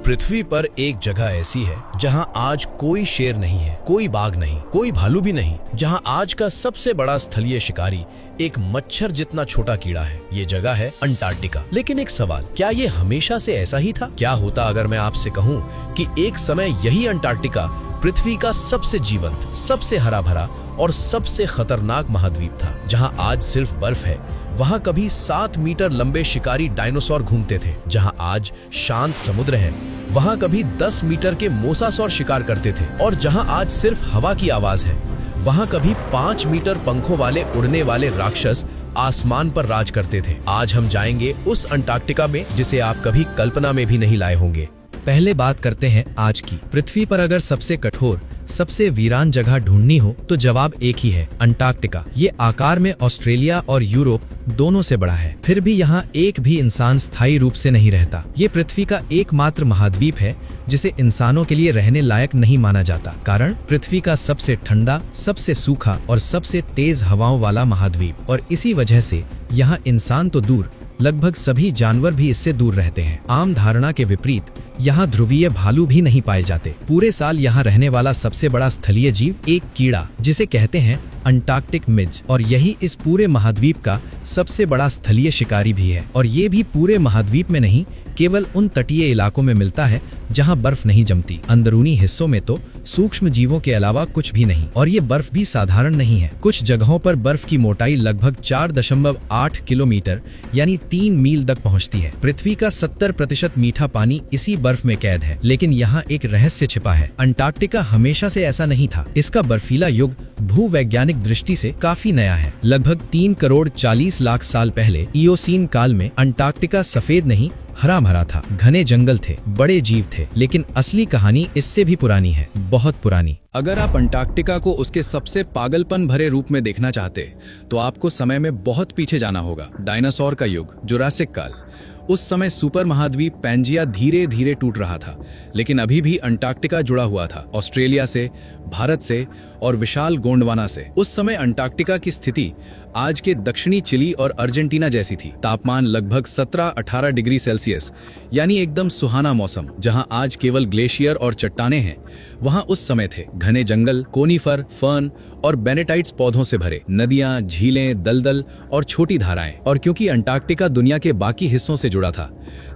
पृथ्वी पर एक जगह ऐसी है जहां आज कोई शेर नहीं है, कोई बाघ नहीं, कोई भालू भी नहीं, जहां आज का सबसे बड़ा स्थलीय शिकारी एक मच्छर जितना छोटा कीड़ा है। ये जगह है अंटार्कटिका। लेकिन एक सवाल, क्या ये हमेशा से ऐसा ही था? क्या होता अगर मैं आपसे कहूं कि एक समय यही अंटार्कटिका पृथ्वी का सबसे जीवंत, सबसे हरा भरा और सबसे खतरनाक महाद्वीप था, जहां आज सिर्फ बर्फ है। वहां कभी 7 मीटर लंबे शिकारी डायनासोर घूमते थे। जहां आज शांत समुद्र है, वहां कभी 10 मीटर के मोसासौर शिकार करते थे। और जहां आज सिर्फ हवा की आवाज है, वहां कभी 5 मीटर पंखों वाले उड़ने वाले राक्षस आसमान पर राज करते थे। आज हम जाएंगे उस अंटार्कटिका में जिसे आप कभी कल्पना में भी नहीं लाए होंगे। पहले बात करते हैं आज की। पृथ्वी पर अगर सबसे कठोर, सबसे वीरान जगह ढूंढनी हो तो जवाब एक ही है, अंटार्कटिका। ये आकार में ऑस्ट्रेलिया और यूरोप दोनों से बड़ा है, फिर भी यहाँ एक भी इंसान स्थायी रूप से नहीं रहता। ये पृथ्वी का एकमात्र महाद्वीप है जिसे इंसानों के लिए रहने लायक नहीं माना जाता। कारण पृथ्वी का सबसे ठंडा, सबसे सूखा और सबसे तेज हवाओं वाला महाद्वीप, और इसी वजह से यहाँ इंसान तो दूर, लगभग सभी जानवर भी इससे दूर रहते हैं। आम धारणा के विपरीत यहाँ ध्रुवीय भालू भी नहीं पाए जाते। पूरे साल यहाँ रहने वाला सबसे बड़ा स्थलीय जीव एक कीड़ा, जिसे कहते हैं अंटार्कटिक मिज, और यही इस पूरे महाद्वीप का सबसे बड़ा स्थलीय शिकारी भी है। और ये भी पूरे महाद्वीप में नहीं, केवल उन तटीय इलाकों में मिलता है जहाँ बर्फ नहीं जमती। अंदरूनी हिस्सों में तो सूक्ष्म जीवों के अलावा कुछ भी नहीं, और ये बर्फ भी साधारण नहीं है। कुछ जगहों पर बर्फ की मोटाई लगभग 4.8 किलोमीटर यानी 3 मील तक पहुँचती है। पृथ्वी का 70% मीठा पानी इसी बर्फ में कैद है। लेकिन यहाँ एक रहस्य छिपा है, अंटार्कटिका हमेशा से ऐसा नहीं था। इसका बर्फीला युग भूवैज्ञानिक दृष्टि से काफी नया है। लगभग 3 करोड़ 40 लाख साल पहले इयोसीन काल में अंटार्कटिका सफेद नहीं, हरा भरा था। घने जंगल थे, बड़े जीव थे। लेकिन असली कहानी इससे भी पुरानी है, बहुत पुरानी। अगर आप अंटार्कटिका को उसके सबसे पागलपन भरे रूप में देखना चाहते तो आपको समय में बहुत पीछे जाना होगा। डायनासोर का युग, जुरासिक काल। उस समय सुपर महाद्वीप पैंजिया धीरे धीरे टूट रहा था, लेकिन अभी भी अंटार्कटिका जुड़ा हुआ था, ऑस्ट्रेलिया से, भारत से और विशाल गोंडवाना से। उस समय अंटार्कटिका की स्थिति आज के दक्षिणी चिली और अर्जेंटीना जैसी थी। तापमान लगभग 17-18 डिग्री सेल्सियस, यानी एकदम सुहाना मौसम। जहां आज केवल ग्लेशियर और चट्टाने हैं, वहां उस समय थे घने जंगल, कोनीफर, फर्न और बेनेटाइट्स पौधों से भरे, नदियां, झीलें, दलदल और छोटी धाराएं। और क्योंकि अंटार्कटिका दुनिया के बाकी हिस्सों से जुड़ा था,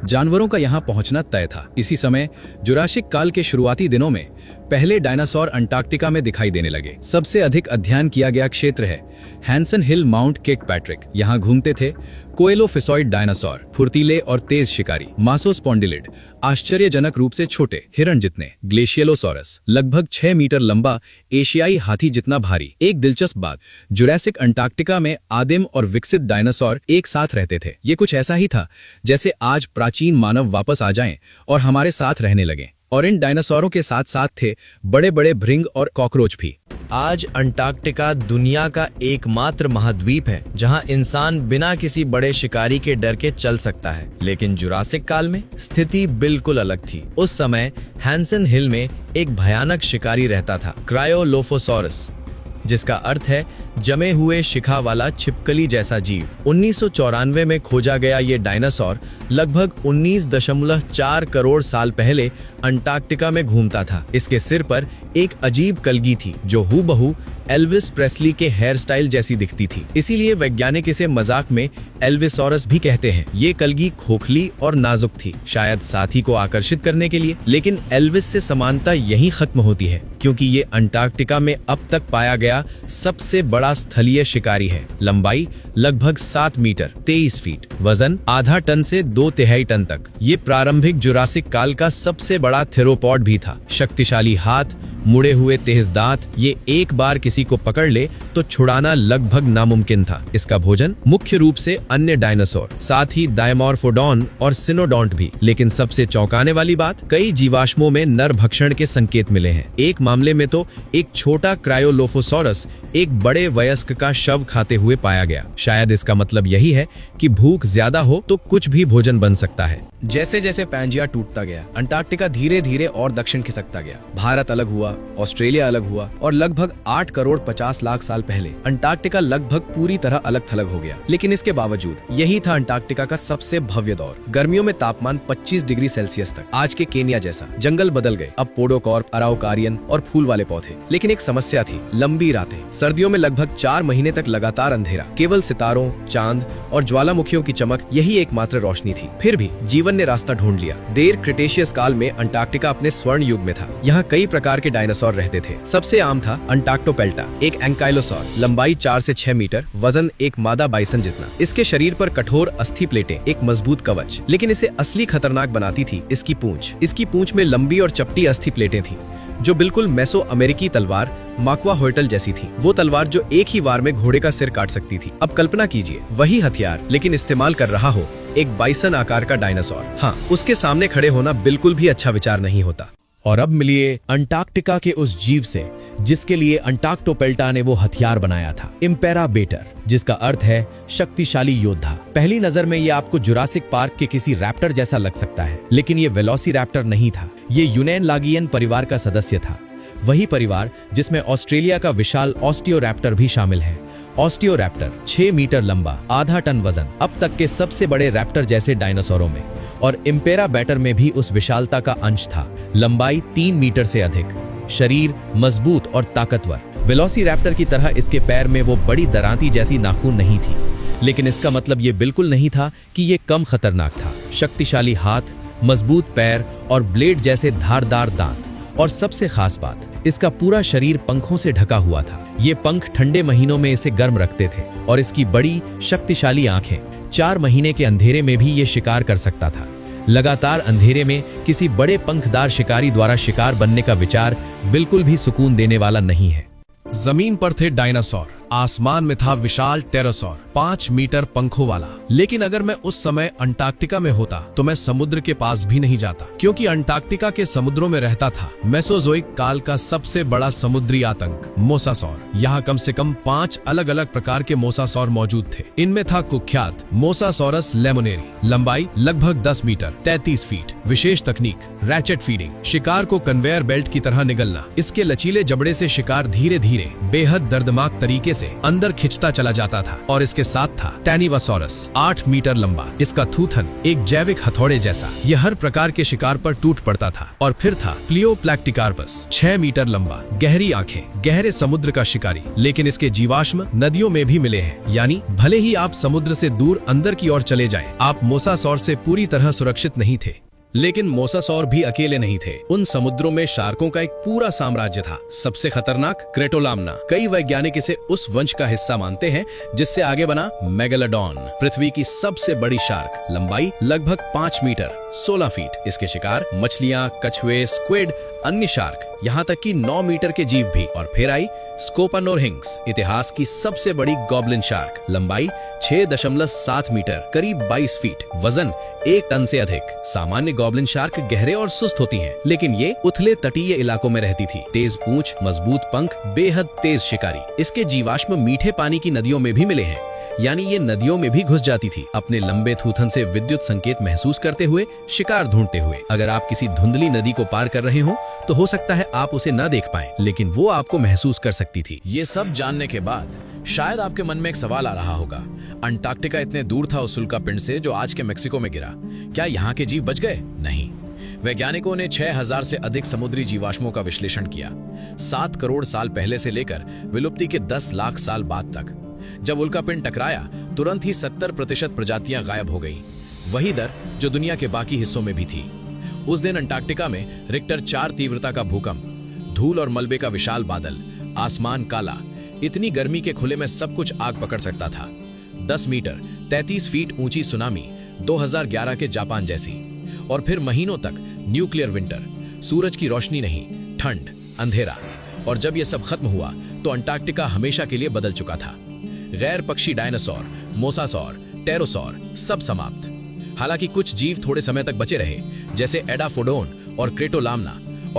जानवरों का यहां पहुंचना तय था। इसी समय जुरासिक काल के शुरुआती दिनों में पहले डायनासोर अंटार्कटिका में दिखाई देने लगे। सबसे अधिक अध्ययन किया गया क्षेत्र है हैंसन हिल माउंट किर्कपैट्रिक। यहाँ घूमते थे कोएलोफिसॉइड डायनासोर, फुर्तीले और तेज शिकारी। मासोस्पोंडिलिड, आश्चर्यजनक रूप से छोटे, हिरण जितने। ग्लेशियलोसॉरस, लगभग 6 मीटर लंबा, एशियाई हाथी जितना भारी। एक दिलचस्प बात, जुरासिक अंटार्कटिका में आदिम और विकसित डायनासोर एक साथ रहते थे। ये कुछ ऐसा ही था जैसे आज प्राचीन मानव वापस आ जाएं और हमारे साथ रहने लगे। और इन डायनासोरों के साथ साथ थे बड़े बड़े भृंग और कॉकरोच भी। आज अंटार्कटिका दुनिया का एकमात्र महाद्वीप है जहां इंसान बिना किसी बड़े शिकारी के डर के चल सकता है। लेकिन जुरासिक काल में स्थिति बिल्कुल अलग थी। उस समय हैंसन हिल में एक भयानक शिकारी रहता था, क्रायोलोफोसॉरस, जिसका अर्थ है जमे हुए शिखा वाला छिपकली जैसा जीव। 1994 में खोजा गया ये डायनासोर लगभग 19.4 करोड़ साल पहले अंटार्कटिका में घूमता था। इसके सिर पर एक अजीब कलगी थी जो हूबहू एल्विस प्रेस्ली के हेयर स्टाइल जैसी दिखती थी। इसीलिए वैज्ञानिक इसे मजाक में एल्विसोरस भी कहते हैं। ये कलगी खोखली और नाजुक थी, शायद साथी को आकर्षित करने के लिए। लेकिन एल्विस से समानता यहीं खत्म होती है, क्योंकि ये अंटार्कटिका में अब तक पाया गया सबसे बड़ा स्थलीय शिकारी है। लंबाई लगभग 7 मीटर 23 फीट, वजन आधा टन से 2/3 टन तक। ये प्रारंभिक जुरासिक काल का सबसे बड़ा थेरोपॉड भी था। शक्तिशाली हाथ, मुड़े हुए तेज दांत, ये एक बार किसी को पकड़ ले तो छुड़ाना लगभग नामुमकिन था। इसका भोजन मुख्य रूप से अन्य डायनासोर, साथ ही डायमॉर्फोडॉन और सिनोडोंट भी। लेकिन सबसे चौंकाने वाली बात, कई जीवाश्मों में नर भक्षण के संकेत मिले हैं। एक मामले में तो एक छोटा क्रायोलोफोसॉरस एक बड़े वयस्क का शव खाते हुए पाया गया। शायद इसका मतलब यही है कि भूख ज्यादा हो तो कुछ भी भोजन बन सकता है। जैसे जैसे पैंजिया टूटता गया, अंटार्कटिका धीरे धीरे और दक्षिण खिसकता गया। भारत अलग हुआ, ऑस्ट्रेलिया अलग हुआ और लगभग 8 करोड़ 50 लाख साल पहले अंटार्कटिका लगभग पूरी तरह अलग थलग हो गया। लेकिन इसके बावजूद यही था अंटार्कटिका का सबसे भव्य दौर। गर्मियों में तापमान 25 डिग्री सेल्सियस तक, आज के केन्या जैसा। जंगल बदल गए, अब पोडोकॉर्प, अराउकारियन और फूल वाले पौधे। लेकिन एक समस्या थी, लंबी रातें। सर्दियों में लगभग 4 महीने तक लगातार अंधेरा, केवल सितारों, चांद और ज्वालामुखियों की चमक यही एकमात्र रोशनी थी। फिर भी जीवन ने रास्ता ढूंढ लिया। देर क्रिटेशियस काल में अंटार्कटिका अपने स्वर्ण युग में था। यहाँ कई प्रकार के डायनासोर रहते थे। सबसे आम था अंटार्क्टोपेल्टा, एक एंकाइलोसॉर, लंबाई 4 से 6 मीटर, वजन एक मादा बाइसन जितना। इसके शरीर पर कठोर अस्थि प्लेटें, एक मजबूत कवच। लेकिन इसे असली खतरनाक बनाती थी इसकी पूंछ। इसकी पूंछ में लंबी और चपटी अस्थि प्लेटें थी, जो बिल्कुल मेसो अमेरिकी तलवार माक्वा होयटल जैसी थी। वो तलवार जो एक ही वार में घोड़े का सिर काट सकती थी। अब कल्पना कीजिए, वही हथियार लेकिन इस्तेमाल कर रहा हो एक बाइसन आकार का डायनासोर। हाँ, उसके सामने खड़े होना बिल्कुल भी अच्छा विचार नहीं होता। और अब मिलिए अंटार्कटिका के उस जीव से जिसके लिए अंटार्क्टोपेल्टा ने वो हथियार बनाया था, इम्पेराबेटर, जिसका अर्थ है शक्तिशाली योद्धा। पहली नजर में ये आपको जुरासिक पार्क के किसी रैप्टर जैसा लग सकता है, लेकिन ये वेलोसिरैप्टर नहीं था। ये यूनेनलागियन परिवार का सदस्य था, वही परिवार जिसमें ऑस्ट्रेलिया का विशाल ऑस्टियोरैप्टर भी शामिल है। ऑस्टियोरैप्टर 6 मीटर लंबा, आधा टन वजन, अब तक के सबसे बड़े रैप्टर जैसे डायनासोरों में। और इम्पेराबेटर में भी उस विशालता का अंश था। लंबाई 3 मीटर से अधिक, शरीर मजबूत और ताकतवर। वेलोसिरैप्टर की तरह इसके पैर में वो बड़ी दरांती जैसी नाखून नहीं थी, लेकिन इसका मतलब ये बिल्कुल नहीं था कि ये कम खतरनाक था। शक्तिशाली हाथ, मजबूत पैर और ब्लेड जैसे धारदार दांत। और सबसे खास बात, इसका पूरा शरीर पंखों से ढका हुआ था। ये पंख ठंडे महीनों में इसे गर्म रखते थे और इसकी बड़ी शक्तिशाली आंखें। 4 महीने के अंधेरे में भी ये शिकार कर सकता था। लगातार अंधेरे में किसी बड़े पंखदार शिकारी द्वारा शिकार बनने का विचार बिल्कुल भी सुकून देने वाला नहीं है। जमीन पर थे डायनासोर, आसमान में था विशाल टेरोसोर, 5 मीटर पंखों वाला। लेकिन अगर मैं उस समय अंटार्कटिका में होता तो मैं समुद्र के पास भी नहीं जाता, क्योंकि अंटार्कटिका के समुद्रों में रहता था मेसोजोइक काल का सबसे बड़ा समुद्री आतंक, मोसासौर। यहाँ कम से कम 5 अलग अलग प्रकार के मोसासौर मौजूद थे। इनमें था कुख्यात मोसासौरस लेमोनेरी, लंबाई लगभग 10 मीटर 33 फीट। विशेष तकनीक, रैचेट फीडिंग, शिकार को कन्वेयर बेल्ट की तरह निगलना। इसके लचीले जबड़े से शिकार धीरे धीरे बेहद दर्दनाक तरीके से अंदर खिंचता चला जाता था। और इसके साथ था टैनिवासोरस, 8 मीटर लंबा। इसका थूथन एक जैविक हथौड़े जैसा, यह हर प्रकार के शिकार पर टूट पड़ता था। और फिर था प्लियोप्लैक्टिकार्पस, 6 मीटर लंबा, गहरी आंखें, गहरे समुद्र का शिकारी। लेकिन इसके जीवाश्म नदियों में भी मिले हैं, यानी भले ही आप समुद्र से दूर अंदर की ओर चले जाएं, आप मोसासौर से पूरी तरह सुरक्षित नहीं थे। लेकिन मोसासौर भी अकेले नहीं थे। उन समुद्रों में शार्कों का एक पूरा साम्राज्य था। सबसे खतरनाक क्रेटोलाम्ना। कई वैज्ञानिक इसे उस वंश का हिस्सा मानते हैं जिससे आगे बना मेगालोडॉन, पृथ्वी की सबसे बड़ी शार्क। लंबाई लगभग 5 मीटर 16 फीट। इसके शिकार मछलियां, कछुए, स्क्विड, अन्य शार्क, यहाँ तक कि 9 मीटर के जीव भी। और फिर आई स्कोपानोरहिंग्स, इतिहास की सबसे बड़ी गॉब्लिन शार्क। लंबाई 6.7 मीटर, करीब 22 फीट। वजन 1 टन से अधिक। सामान्य गॉब्लिन शार्क गहरे और सुस्त होती हैं, लेकिन ये उथले तटीय इलाकों में रहती थी। तेज पूंछ, मजबूत पंख, बेहद तेज शिकारी। इसके जीवाश्म मीठे पानी की नदियों में भी मिले हैं, यानी ये नदियों में भी घुस जाती थी, अपने लंबे थूथन से विद्युत संकेत महसूस करते हुए, शिकार ढूंढते हुए। अगर आप किसी धुंधली नदी को पार कर रहे हो तो हो सकता है आप उसे न देख पाएं, लेकिन वो आपको महसूस कर सकती थी। ये सब जानने के बाद शायद आपके मन में एक सवाल आ रहा होगा, अंटार्कटिका इतने दूर था उस उल्कापिंड से जो आज के मेक्सिको में गिरा, क्या यहाँ के जीव बच गए? नहीं। वैज्ञानिकों ने 6000 से अधिक समुद्री जीवाश्मों का विश्लेषण किया, 7 करोड़ साल पहले से लेकर विलुप्ति के 10 लाख साल बाद तक। जब उल्कापिंड टकराया, तुरंत ही 70% प्रजातियां गायब हो गईं, वही दर जो दुनिया के बाकी हिस्सों में भी थी। उस दिन अंटार्कटिका में रिक्टर 4 तीव्रता का भूकंप, धूल और मलबे का विशाल बादल, आसमान काला, इतनी गर्मी के खुले में सब कुछ आग पकड़ सकता था। 10 मीटर 33 फीट ऊंची सुनामी 2011 के जापान जैसी। और फिर महीनों तक न्यूक्लियर विंटर, सूरज की रोशनी नहीं, ठंड, अंधेरा। और जब यह सब खत्म हुआ तो अंटार्कटिका हमेशा के लिए बदल चुका था। गैर पक्षी डायनासोर, मोसासौर, टेरोसौर सब समाप्त। हालांकि कुछ जीव थोड़े समय तक बचे रहे, जैसे एडाफोडोन और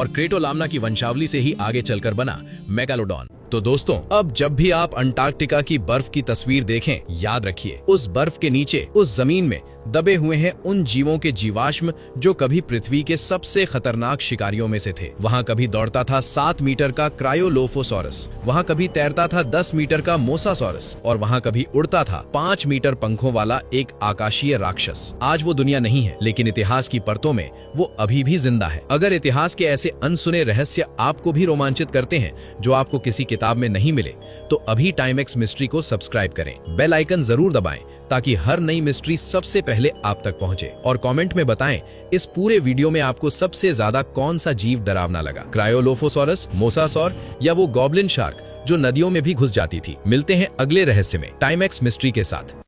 क्रेटोलाम्ना की वंशावली से ही आगे चलकर बना मेगालोडॉन। तो दोस्तों, अब जब भी आप अंटार्कटिका की बर्फ की तस्वीर देखें, याद रखिए उस बर्फ के नीचे, उस जमीन में दबे हुए हैं उन जीवों के जीवाश्म जो कभी पृथ्वी के सबसे खतरनाक शिकारियों में से थे। वहाँ कभी दौड़ता था 7 मीटर का क्रायोलोफोसॉरस, वहाँ कभी तैरता था 10 मीटर का मोसासॉरस, और वहाँ कभी उड़ता था 5 मीटर पंखों वाला एक आकाशीय राक्षस। आज वो दुनिया नहीं है, लेकिन इतिहास की परतों में वो अभी भी जिंदा है। अगर इतिहास के ऐसे अनसुने रहस्य आपको भी रोमांचित करते हैं जो आपको किसी किताब में नहीं मिले, तो अभी टाइमएक्स मिस्ट्री को सब्सक्राइब करें, बेल आइकन जरूर दबाएं ताकि हर नई मिस्ट्री सबसे पहले आप तक पहुंचे। और कमेंट में बताएं इस पूरे वीडियो में आपको सबसे ज्यादा कौन सा जीव डरावना लगा, क्रायोलोफोसॉरस, मोसासॉर या वो गॉब्लिन शार्क जो नदियों में भी घुस जाती थी। मिलते हैं अगले रहस्य में टाइमएक्स मिस्ट्री के साथ।